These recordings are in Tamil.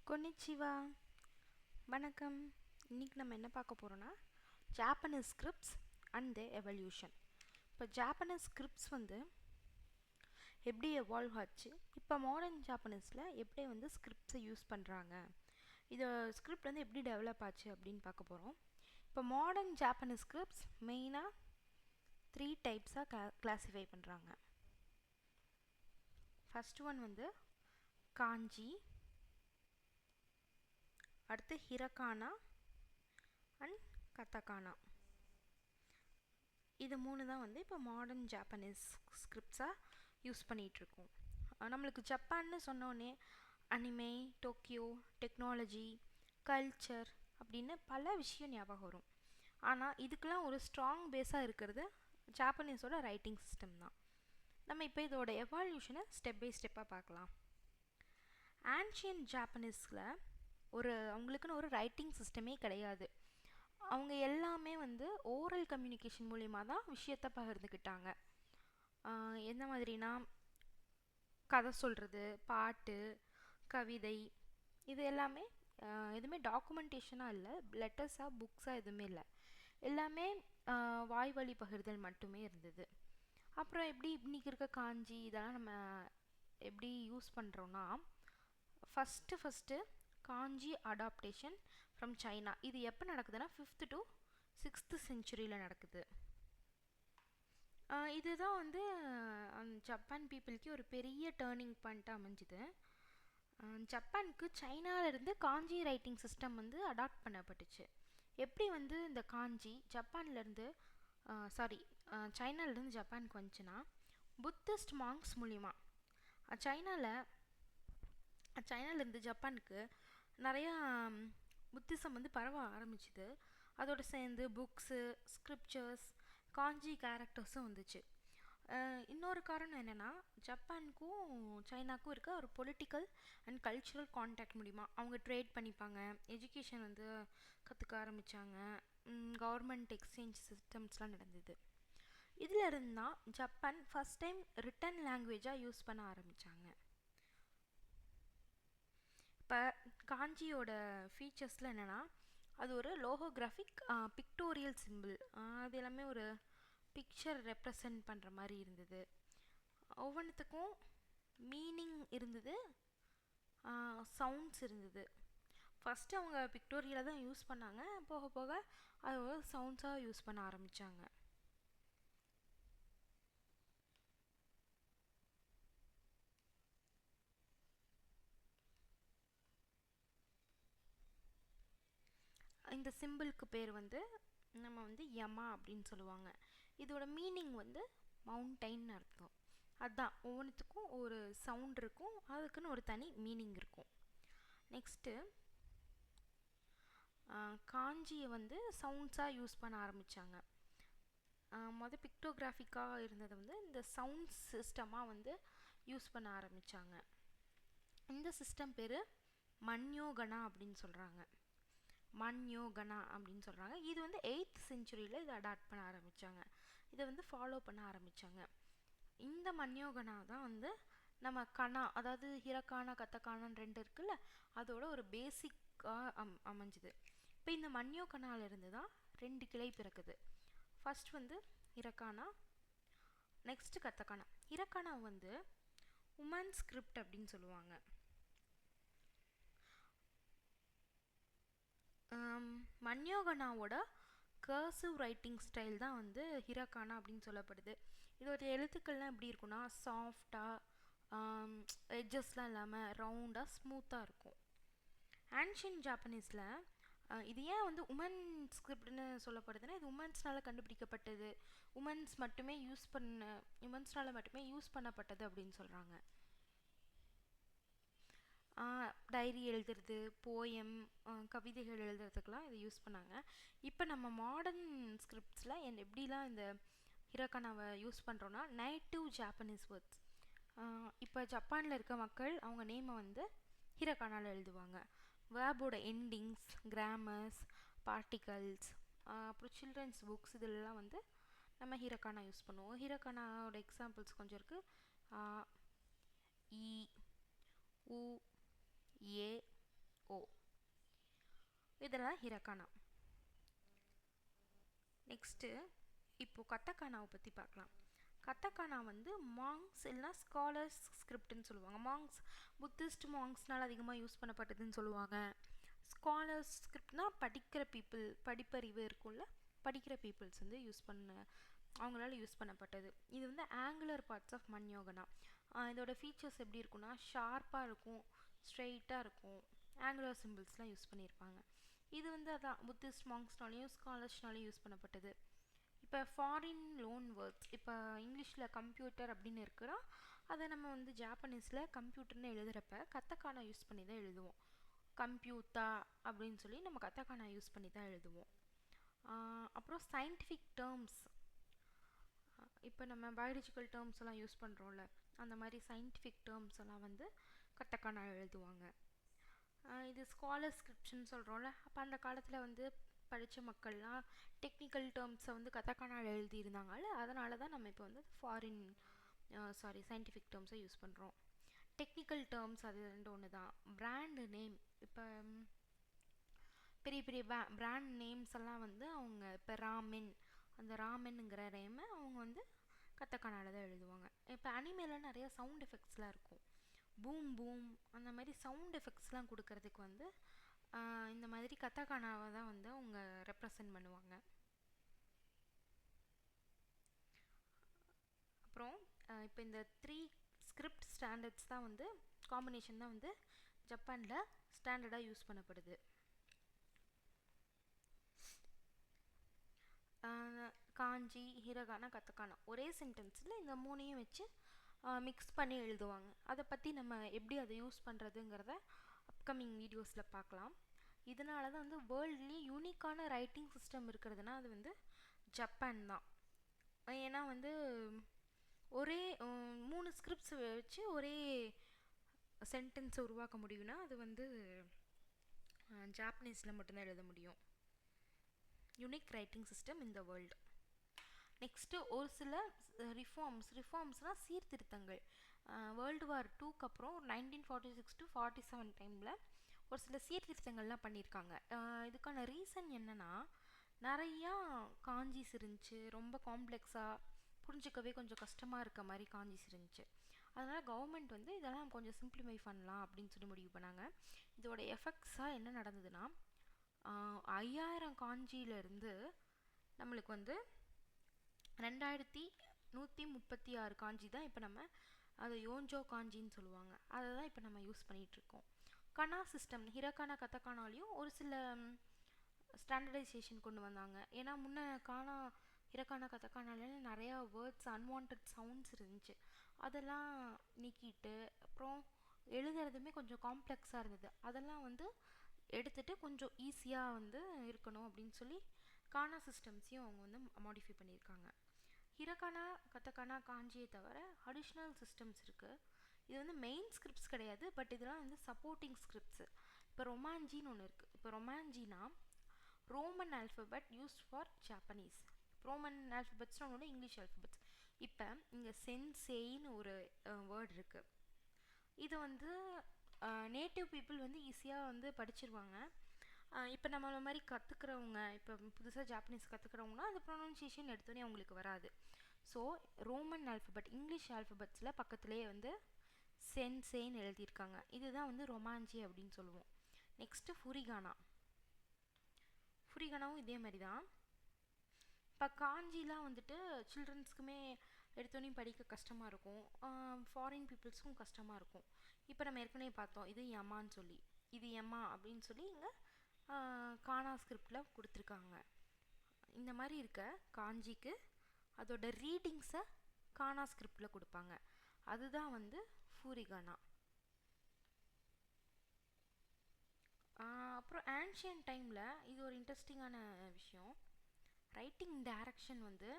கொன்னிச்சிவா, வணக்கம். இன்றைக்கி நம்ம என்ன பார்க்க போகிறோன்னா Japanese scripts and the evolution. இப்போ ஜாப்பனீஸ் ஸ்கிரிப்ட்ஸ் எப்படி எவால்வ் ஆச்சு, இப்போ மாடர்ன் ஜாப்பனீஸில் எப்படி ஸ்கிரிப்ட்ஸை யூஸ் பண்ணுறாங்க, இது ஸ்கிரிப்ட் எப்படி டெவலப் ஆச்சு அப்படின்னு பார்க்க போகிறோம். இப்போ மாடர்ன் ஜாப்பனீஸ் ஸ்கிரிப்ட்ஸ் மெயினாக 3 டைப்ஸாக கிளாஸிஃபை பண்ணுறாங்க. ஃபஸ்ட் ஒன் காஞ்சி, அடுத்து ஹிரகானா அண்ட் கத்தகானா. இது 3 தான் இப்போ மாடர்ன் ஜாப்பனீஸ் ஸ்கிரிப்ட்ஸாக யூஸ் பண்ணிகிட்ருக்கோம். நம்மளுக்கு ஜப்பான்னு சொன்னோன்னே அனிமே, டோக்கியோ, டெக்னாலஜி, கல்ச்சர் அப்படின்னு பல விஷயம் ஞாபகம் வரும். ஆனால் இதுக்கெலாம் ஒரு ஸ்ட்ராங் பேஸாக இருக்கிறது ஜாப்பனீஸோட ரைட்டிங் சிஸ்டம் தான். நம்ம இப்போ இதோட எவால்யூஷனை ஸ்டெப் பை ஸ்டெப்பாக பார்க்கலாம். ஆன்ஷியன் ஜாப்பனீஸில் அவங்களுக்குன்னு ஒரு ரைட்டிங் சிஸ்டமே கிடையாது. அவங்க எல்லாமே ஓரல் கம்யூனிகேஷன் மூலிமா தான் விஷயத்தை பகிர்ந்துக்கிட்டாங்க. எந்த மாதிரினா கதை சொல்கிறது, பாட்டு, கவிதை, இது எல்லாமே எதுவுமே டாக்குமெண்டேஷனாக இல்லை, லெட்டர்ஸாக புக்ஸாக எதுவுமே இல்லை, எல்லாமே வாய் வழி பகிர்தல் மட்டுமே இருந்தது. அப்புறம் எப்படி இன்றைக்கி இருக்க காஞ்சி இதெல்லாம் நம்ம எப்படி யூஸ் பண்ணுறோன்னா, first Kanchi adaptation from China. இது எப்போ நடக்குதுன்னா 5th to 6th செஞ்சுரியில் நடக்குது. இதுதான் ஜப்பான் பீப்புளுக்கு ஒரு பெரிய டேர்னிங் பாயிண்ட்டாக அமைஞ்சுது. ஜப்பானுக்கு சைனாவிலேருந்து காஞ்சி ரைட்டிங் சிஸ்டம் அடாப்ட் பண்ணப்பட்டுச்சு. எப்படி இந்த காஞ்சி ஜப்பான்லேருந்து சைனாலேருந்து ஜப்பானுக்கு வந்துச்சுன்னா, புத்திஸ்ட் மாங்க்ஸ் மூலிமா சைனாலேருந்து ஜப்பானுக்கு நிறையா புத்திசம் பரவ ஆரம்பிச்சுது. அதோடு சேர்ந்து புக்ஸு, ஸ்கிரிப்சர்ஸ், காஞ்சி கேரக்டர்ஸும் வந்துச்சு. இன்னொரு காரணம் என்னென்னா, ஜப்பானுக்கும் சைனாக்கும் இருக்க ஒரு பொலிட்டிக்கல் அண்ட் கல்ச்சுரல் கான்டாக்ட் மூலிமா அவங்க ட்ரேட் பண்ணிப்பாங்க, எஜுகேஷன் கற்றுக்க ஆரம்பித்தாங்க, கவர்மெண்ட் எக்ஸ்சேஞ்ச் சிஸ்டம்ஸ்லாம் நடந்தது. இதில் இருந்தால் ஜப்பான் ஃபஸ்ட் டைம் ரிட்டன் லாங்குவேஜாக யூஸ் பண்ண ஆரம்பித்தாங்க. இப்போ காஞ்சியோட ஃபீச்சர்ஸில் என்னென்னா, அது ஒரு லோகோகிராஃபிக் பிக்டோரியல் சிம்பிள், அது எல்லாமே ஒரு பிக்சர் ரெப்ரசன்ட் பண்ணுற மாதிரி இருந்தது. ஒவ்வொன்றுத்துக்கும் மீனிங் இருந்தது, சவுண்ட்ஸ் இருந்தது. ஃபஸ்ட்டு அவங்க பிக்டோரியலாக தான் யூஸ் பண்ணாங்க, போக போக அது ஒரு சவுண்ட்ஸாக யூஸ் பண்ண ஆரம்பித்தாங்க. இந்த சிம்பிளுக்கு பேர் நம்ம யமா அப்படின்னு சொல்லுவாங்க. இதோட மீனிங் மவுண்டைன் அர்த்தம். அதுதான் ஒவ்வொன்றுத்துக்கும் ஒரு சவுண்ட் இருக்கும், அதுக்குன்னு ஒரு தனி மீனிங் இருக்கும். நெக்ஸ்ட்டு காஞ்சியை சவுண்ட்ஸாக யூஸ் பண்ண ஆரம்பித்தாங்க. பிக்டோகிராஃபிக்காக இருந்தது இந்த சவுண்ட்ஸ் சிஸ்டமாக யூஸ் பண்ண ஆரம்பித்தாங்க. இந்த சிஸ்டம் பேர் மன்யோகனா அப்படின்னு சொல்கிறாங்க. மன்யோகனா அப்படின்னு சொல்கிறாங்க. இது 8th செஞ்சுரியில் இதை அடாப்ட் பண்ண ஆரம்பித்தாங்க, இதை ஃபாலோ பண்ண ஆரம்பித்தாங்க. இந்த மன்யோகனா தான் நம்ம கனா, அதாவது ஹிரகானா கத்தகானான்னு 2 இருக்குல்ல, அதோட ஒரு பேசிக்காக அமைஞ்சுது. இப்போ இந்த மன்யோகனாலிருந்து தான் 2 கிளை பிறக்குது. First Hiragana, next Katakana. Hiragana woman script அப்படின்னு சொல்லுவாங்க. மன்யோகனாவோட கர்சிவ் ரைட்டிங் ஸ்டைல் தான் ஹிரகானா அப்படின்னு சொல்லப்படுது. இதோட எழுத்துக்கள்லாம் எப்படி இருக்குன்னா, சாஃப்டாக, எட்ஜஸ்லாம் இல்லாமல் ரவுண்டாக ஸ்மூத்தாக இருக்கும். ஆன்ஷியன் ஜாப்பனீஸில் இது ஏன் உமன் ஸ்கிரிப்ட்னு சொல்லப்படுதுன்னா, இது உமன்ஸ்னால் கண்டுபிடிக்கப்பட்டது, உமன்ஸ்னால் மட்டுமே யூஸ் பண்ணப்பட்டது அப்படின்னு சொல்கிறாங்க. டைரி எழுதுறது, போயம், கவிதைகள் எழுதுறதுக்கெலாம் இதை யூஸ் பண்ணாங்க. இப்போ நம்ம மாடர்ன் ஸ்கிரிப்ட்ஸில் எப்படிலாம் இந்த ஹிரகானாவை யூஸ் பண்ணுறோன்னா, நேட்டிவ் ஜாப்பனீஸ் வேர்ட்ஸ். இப்போ ஜப்பானில் இருக்க மக்கள் அவங்க நேமை ஹிரகானாவில் எழுதுவாங்க. வேர்போட எண்டிங்ஸ், கிராமர்ஸ், பார்ட்டிகல்ஸ், அப்புறம் சில்ட்ரன்ஸ் புக்ஸ், இதெல்லாம் நம்ம ஹிரகானா யூஸ் பண்ணுவோம். ஹிரகானாவோட எக்ஸாம்பிள்ஸ் கொஞ்சம் இருக்குது. இ, உ, ஏ, ஓ. இதெல்லாம் ஹிரகானா. நெக்ஸ்ட்டு இப்போது கத்தகானாவை பற்றி பார்க்கலாம். கத்தகானா வந்து மாங்ஸ் இல்லைனா ஸ்காலர்ஸ் ஸ்கிரிப்ட்னு சொல்லுவாங்க. மாங்ஸ் புத்திஸ்ட் மாங்ஸ்னால் அதிகமாக யூஸ் பண்ணப்பட்டதுன்னு சொல்லுவாங்க. ஸ்காலர்ஸ் ஸ்கிரிப்ட்னால் படிக்கிற பீப்புள், படிப்பறிவு இருக்கும்ல, படிக்கிற பீப்புள்ஸ் வந்து அவங்களால யூஸ் பண்ணப்பட்டது. இது வந்து ஆங்குலர் பார்ட்ஸ் ஆஃப் மன்யோகனா. இதோட ஃபீச்சர்ஸ் எப்படி இருக்குன்னா, ஷார்ப்பாக இருக்கும், ஸ்ட்ரெயிட்டாக இருக்கும், ஆங்குலர் சிம்பிள்ஸ்லாம் யூஸ் பண்ணியிருப்பாங்க. இது வந்து அதான் புத்திஸ்ட் மாங்ஸ்னாலையும் ஸ்காலர்ஸ்னாலையும் யூஸ் பண்ணப்பட்டது. இப்போ ஃபாரின் லோன் வேர்ட்ஸ், இப்போ இங்கிலீஷில் கம்ப்யூட்டர் அப்படின்னு இருக்குன்னா அதை நம்ம வந்து ஜாப்பனீஸில் கம்ப்யூட்டர்னு எழுதுகிறப்ப கத்தகானா யூஸ் பண்ணி தான் எழுதுவோம். கம்ப்யூட்டா அப்படின்னு சொல்லி நம்ம கத்தகானா யூஸ் பண்ணி தான் எழுதுவோம். அப்புறம் சயின்டிஃபிக் டேர்ம்ஸ், இப்போ நம்ம பயாலஜிக்கல் டேர்ம்ஸ் எல்லாம் யூஸ் பண்ணுறோம்ல, அந்த மாதிரி சயின்டிஃபிக் டேர்ம்ஸ் எல்லாம் வந்து கத்தகானா எழுதுவாங்க. இது ஸ்காலர் ஸ்கிரிப்ட்னு சொல்கிறோம்ல, அப்போ அந்த காலத்தில் வந்து படித்த மக்கள்லாம் டெக்னிக்கல் டேர்ம்ஸை வந்து கத்தகானாவில் எழுதியிருந்தாங்கல்ல, அதனால தான் நம்ம இப்போ வந்து சயின்டிஃபிக் டேர்ம்ஸை யூஸ் பண்ணுறோம். டெக்னிக்கல் டேர்ம்ஸ் அது ரெண்டு ஒன்று தான். பிராண்டு நேம், இப்போ பெரிய பெரிய பிராண்ட் நேம்ஸ் எல்லாம் வந்து அவங்க இப்போ ராமென், அந்த ராமென்னுங்கிற நேமை அவங்க வந்து கத்தகானாவில் தான் எழுதுவாங்க. இப்போ அனிமேல நிறைய சவுண்ட் எஃபெக்ட்ஸ்லாம் இருக்கும், பூம் பூம் அந்த மாதிரி சவுண்ட் எஃபெக்ட்ஸ்லாம் கொடுக்கறதுக்கு வந்து இந்த மாதிரி கத்தகானாவை தான் வந்து அவங்க ரெப்ரசன்ட் பண்ணுவாங்க. அப்புறம் இப்போ இந்த 3 ஸ்கிரிப்ட் ஸ்டாண்டர்ட்ஸ் தான் வந்து காம்பினேஷன் தான் வந்து ஜப்பானில் ஸ்டாண்டர்டாக யூஸ் பண்ணப்படுது. காஞ்சி, ஹிரகானா, கத்தகானா ஒரே சென்டென்ஸில் இந்த மூணையும் வச்சு மிக்ஸ் பண்ணி எழுதுவாங்க. அதை பற்றி நம்ம எப்படி அதை யூஸ் பண்ணுறதுங்கிறத அப்கமிங் வீடியோஸில் பார்க்கலாம். இதனால தான் வந்து வேர்ல்ட்லேயே யூனிக்கான ரைட்டிங் சிஸ்டம் இருக்கிறதுனா அது வந்து ஜப்பான் தான். ஏன்னா வந்து ஒரே 3 ஸ்கிரிப்ட்ஸ் வச்சு ஒரே சென்டென்ஸை உருவாக்க முடியும்னா அது வந்து ஜாப்பனீஸில் மட்டும்தான் எழுத முடியும். Unique writing system in the world. Next ஒரு சில ரிஃபார்ம்ஸ்னால் சீர்திருத்தங்கள். வேர்ல்டு வார் 2க்கு அப்புறம் 1946 to 47 டைமில் ஒரு சில சீர்திருத்தங்கள்லாம் பண்ணியிருக்காங்க. இதுக்கான ரீசன் என்னென்னா, நிறையா காஞ்சிஸ் இருந்துச்சு, ரொம்ப காம்ப்ளெக்ஸாக புரிஞ்சிக்கவே கொஞ்சம் கஷ்டமாக இருக்க மாதிரி காஞ்சிஸ் இருந்துச்சு. அதனால் கவர்மெண்ட் வந்து இதெல்லாம் கொஞ்சம் சிம்பிளிஃபை பண்ணலாம் அப்படின்னு சொல்லி முடிவு பண்ணாங்க. இதோட எஃபெக்ட்ஸாக என்ன நடந்ததுன்னா, 5000 காஞ்சியிலேருந்து நம்மளுக்கு வந்து 2136 காஞ்சி தான் இப்போ நம்ம அதை யோஞ்சோ காஞ்சின்னு சொல்லுவாங்க. அதை தான் இப்போ நம்ம யூஸ் பண்ணிகிட்ருக்கோம். கனா சிஸ்டம், ஹிரகானா கத்தகானாலையும் ஒரு சில ஸ்டாண்டர்டைசேஷன் கொண்டு வந்தாங்க. ஏன்னா முன்ன ஹிரகானா கத்தகானால நிறையா வேர்ட்ஸ் அன்வான்ட் சவுண்ட்ஸ் இருந்துச்சு, அதெல்லாம் நீக்கிட்டு அப்புறம் எழுதுறதுமே கொஞ்சம் காம்ப்ளெக்ஸாக இருந்தது. அதெல்லாம் வந்து எடுத்துகிட்டு கொஞ்சம் ஈஸியாக வந்து இருக்கணும் அப்படின்னு சொல்லி கானா சிஸ்டம்ஸையும் அவங்க வந்து மாடிஃபை பண்ணியிருக்காங்க. ஹிரகானா கத்தகானா காஞ்சியை தவிர அடிஷ்னல் சிஸ்டம்ஸ் இருக்குது. இது வந்து மெயின் ஸ்கிரிப்ட்ஸ் கிடையாது, பட் இதெல்லாம் வந்து சப்போர்ட்டிங் ஸ்கிரிப்ட்ஸு. இப்போ ரொமான்ஜின்னு ஒன்று இருக்குது. இப்போ ரொமான்ஜினா Roman alphabet used for Japanese. Roman ஆல்ஃபபெட்ஸ்னால் ஒன்று இங்கிலீஷ் ஆல்ஃபபெட்ஸ். இப்போ இங்கே சென்சேன்னு ஒரு வேர்ட் இருக்குது. இது வந்து நேட்டிவ் பீப்புள் வந்து ஈஸியாக வந்து படிச்சிருவாங்க. இப்போ நம்மள மாதிரி கற்றுக்கிறவங்க, இப்போ புதுசாக ஜாப்பனீஸ் கற்றுக்கிறவங்கன்னா அந்த ப்ரொனன்சியேஷன் எடுத்தோன்னே அவங்களுக்கு வராது. ஸோ ரோமன் ஆல்ஃபபெட் இங்கிலீஷ் ஆல்ஃபபெட்ஸில் பக்கத்துலேயே வந்து சென்சேன்னு எழுதியிருக்காங்க. இதுதான் வந்து ரொமான்ஜி அப்படின்னு சொல்லுவோம். நெக்ஸ்ட்டு ஃபுரிகானாவும் இதே மாதிரி தான். இப்போ காஞ்சிலாம் வந்துட்டு சில்ட்ரன்ஸ்க்குமே எடுத்தோன்னே படிக்க கஷ்டமாக இருக்கும், ஃபாரின் பீப்புள்ஸுக்கும் கஷ்டமாக இருக்கும். இப்போ நம்ம ஏற்கனவே பார்த்தோம், இது யமான்னு சொல்லி, இது யம்மா அப்படின்னு சொல்லி இங்கே கானா ஸ்கிரிப்டில் கொடுத்துருக்காங்க. இந்த மாதிரி இருக்க காஞ்சிக்கு அதோட ரீடிங்ஸை கானா ஸ்கிரிப்டில் கொடுப்பாங்க. அதுதான் வந்து ஃபூரிகானா. அப்புறம் ஆன்ஷியன் டைமில் இது ஒரு இன்ட்ரெஸ்டிங்கான விஷயம். ரைட்டிங் டைரக்ஷன் வந்து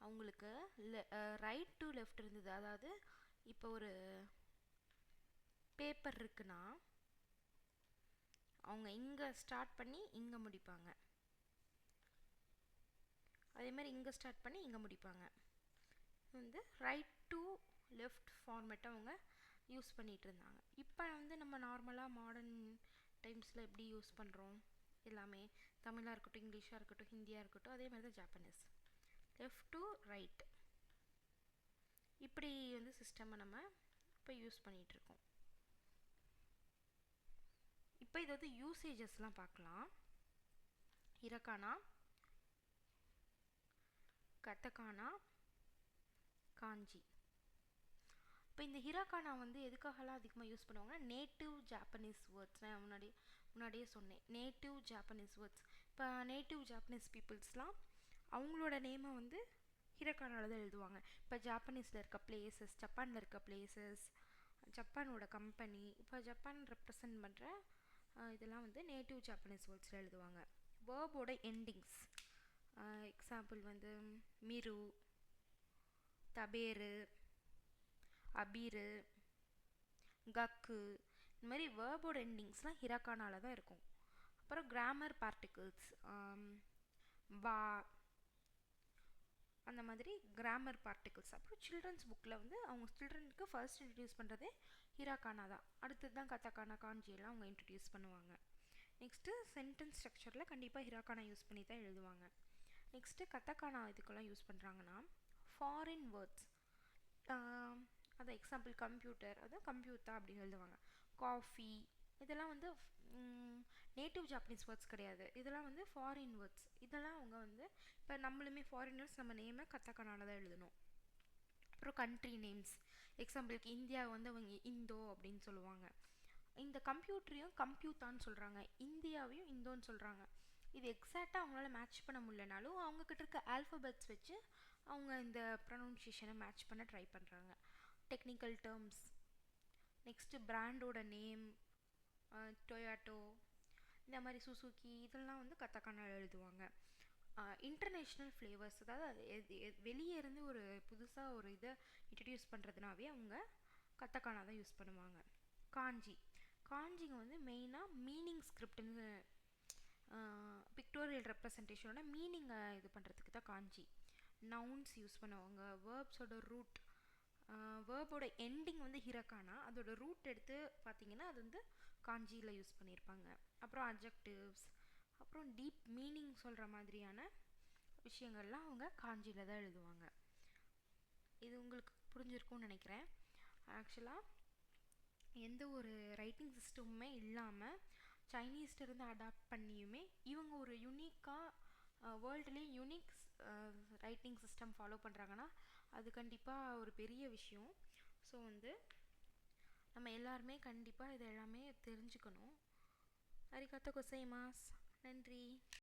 அவங்களுக்கு ரைட் டு லெஃப்ட் இருந்தது. அதாவது இப்போ ஒரு பேப்பர் இருக்குன்னா அவங்க இங்கே ஸ்டார்ட் பண்ணி இங்கே முடிப்பாங்க, அதே மாதிரி இங்கே ஸ்டார்ட் பண்ணி இங்கே முடிப்பாங்க. வந்து ரைட் டு லெஃப்ட் ஃபார்மேட்டை அவங்க யூஸ் பண்ணிகிட்டு இருந்தாங்க. இப்போ வந்து நம்ம நார்மலாக மாடர்ன் டைம்ஸில் எப்படி யூஸ் பண்ணுறோம் எல்லாமே தமிழாக இருக்கட்டும், இங்கிலீஷாக இருக்கட்டும், ஹிந்தியாக இருக்கட்டும், அதே மாதிரி தான் ஜாப்பனீஸ். லெஃப்ட் டு ரைட் இப்படி வந்து சிஸ்டமை நம்ம இப்போ யூஸ் பண்ணிகிட்ருக்கோம். இப்போ இது வந்து யூசேஜஸ்லாம் பார்க்கலாம். ஹிரகானா, கத்தகானா, காஞ்சி. இப்போ இந்த ஹிரகானா வந்து எதுக்காகலாம் அதிகமாக யூஸ் பண்ணுவாங்கன்னா நேட்டிவ் ஜாப்பனீஸ் வேர்ட்ஸ். நான் முன்னாடியே சொன்னேன், நேட்டிவ் ஜாப்பனீஸ் வேர்ட்ஸ். இப்போ நேட்டிவ் ஜாப்பனீஸ் பீப்புள்ஸ்லாம் அவங்களோட நேமை வந்து ஹிரகானாவில் தான் எழுதுவாங்க. இப்போ ஜாப்பனீஸில் இருக்க பிளேசஸ், ஜப்பானில் இருக்க பிளேசஸ், ஜப்பானோட கம்பெனி, இப்போ ஜப்பான் ரெப்ரசன்ட் பண்ணுற இதெல்லாம் வந்து நேட்டிவ் ஜாப்பனீஸ் வேர்ட்ஸில் எழுதுவாங்க. வேர்போட எண்டிங்ஸ் எக்ஸாம்பிள் வந்து மிரு, தபேரு, அபீரு, கக்கு, இந்த மாதிரி வேர்போட எண்டிங்ஸ்லாம் ஹிரகானாவில் தான் இருக்கும். அப்புறம் கிராமர் பார்ட்டிகிள்ஸ் வா, அந்த மாதிரி கிராமர் பார்ட்டிகிள்ஸ். அப்புறம் சில்ட்ரன்ஸ் புக்கில் வந்து அவங்க சில்ட்ரனுக்கு ஃபர்ஸ்ட் இன்ட்ரடியூஸ் பண்ணுறதே ஹிரகானா தான். அடுத்தது தான் கத்தகானா, காஞ்சியெல்லாம் அவங்க இன்ட்ரடியூஸ் பண்ணுவாங்க. நெக்ஸ்ட்டு சென்டென்ஸ் ஸ்ட்ரக்சரில் கண்டிப்பாக ஹிரகானா யூஸ் பண்ணி தான் எழுதுவாங்க. நெக்ஸ்ட்டு கத்தகானா இதுக்கெல்லாம் யூஸ் பண்ணுறாங்கன்னா ஃபாரின் வேர்ட்ஸ், அது எக்ஸாம்பிள் கம்ப்யூட்டர், அதான் கம்ப்யூட்டா அப்படின்னு எழுதுவாங்க. காஃபி, இதெல்லாம் வந்து நேட்டிவ் ஜாப்பனீஸ் வேர்ட்ஸ் கிடையாது, இதெல்லாம் வந்து ஃபாரின் வேர்ட்ஸ். இதெல்லாம் அவங்க வந்து இப்போ நம்மளுமே ஃபாரினர்ஸ் நம்ம நேமை கத்தகானால தான் எழுதணும். அப்புறம் கண்ட்ரி நேம்ஸ், எக்ஸாம்பிளுக்கு இந்தியா வந்து அவங்க இந்தோ அப்படின்னு சொல்லுவாங்க. இந்த கம்ப்யூட்டரையும் கம்ப்யூத்தான்னு சொல்கிறாங்க, இந்தியாவையும் இந்தோன்னு சொல்கிறாங்க. இது எக்ஸாக்டாக அவங்களால மேட்ச் பண்ண முடியலனாலும் அவங்கக்கிட்ட இருக்க ஆல்ஃபபெட்ஸ் வச்சு அவங்க இந்த ப்ரொனவுன்சியேஷனை மேட்ச் பண்ண ட்ரை பண்ணுறாங்க. டெக்னிக்கல் டேர்ம்ஸ், நெக்ஸ்ட்டு பிராண்டோட நேம், டொயாட்டோ, இந்த மாதிரி சுசுகி, இதெல்லாம் வந்து கத்தகானால எழுதுவாங்க. இன்டர்நேஷ்னல் ஃப்ளேவர்ஸ், அதாவது வெளியே இருந்து ஒரு புதுசாக ஒரு இதை இன்ட்ரடியூஸ் பண்ணுறதுனாவே அவங்க கத்தகானா தான் யூஸ் பண்ணுவாங்க. காஞ்சி, காஞ்சிங்க வந்து மெயினாக மீனிங் ஸ்கிரிப்ட்னு பிக்டோரியல் ரெப்ரசன்டேஷனோட மீனிங்கை இது பண்ணுறதுக்கு தான் காஞ்சி. நவுன்ஸ் யூஸ் பண்ணுவாங்க. வேர்ப்ஸோட ரூட், வேர்போட எண்டிங் வந்து ஹிரகானா, அதோட ரூட் எடுத்து பார்த்தீங்கன்னா அது வந்து காஞ்சியில் யூஸ் பண்ணியிருப்பாங்க. அப்புறம் அட்ஜெக்டிவ்ஸ், அப்புறம் டீப் மீனிங் சொல்கிற மாதிரியான விஷயங்கள்லாம் அவங்க காஞ்சியில் தான் எழுதுவாங்க. இது உங்களுக்கு புரிஞ்சிருக்கும்னு நினைக்கிறேன். ஆக்சுவலாக எந்த ஒரு ரைட்டிங் சிஸ்டமுமே இல்லாமல் சைனீஸ்லேருந்து அடாப்ட் பண்ணியுமே இவங்க ஒரு யூனிக்காக வேர்ல்டுலேயே யூனிக் ரைட்டிங் சிஸ்டம் ஃபாலோ பண்ணுறாங்கன்னா அது கண்டிப்பாக ஒரு பெரிய விஷயம். ஸோ வந்து நம்ம எல்லாருமே கண்டிப்பாக இது எல்லாமே தெரிஞ்சுக்கணும். அரிகாத்தோ கோசைமாஸ். நன்றி.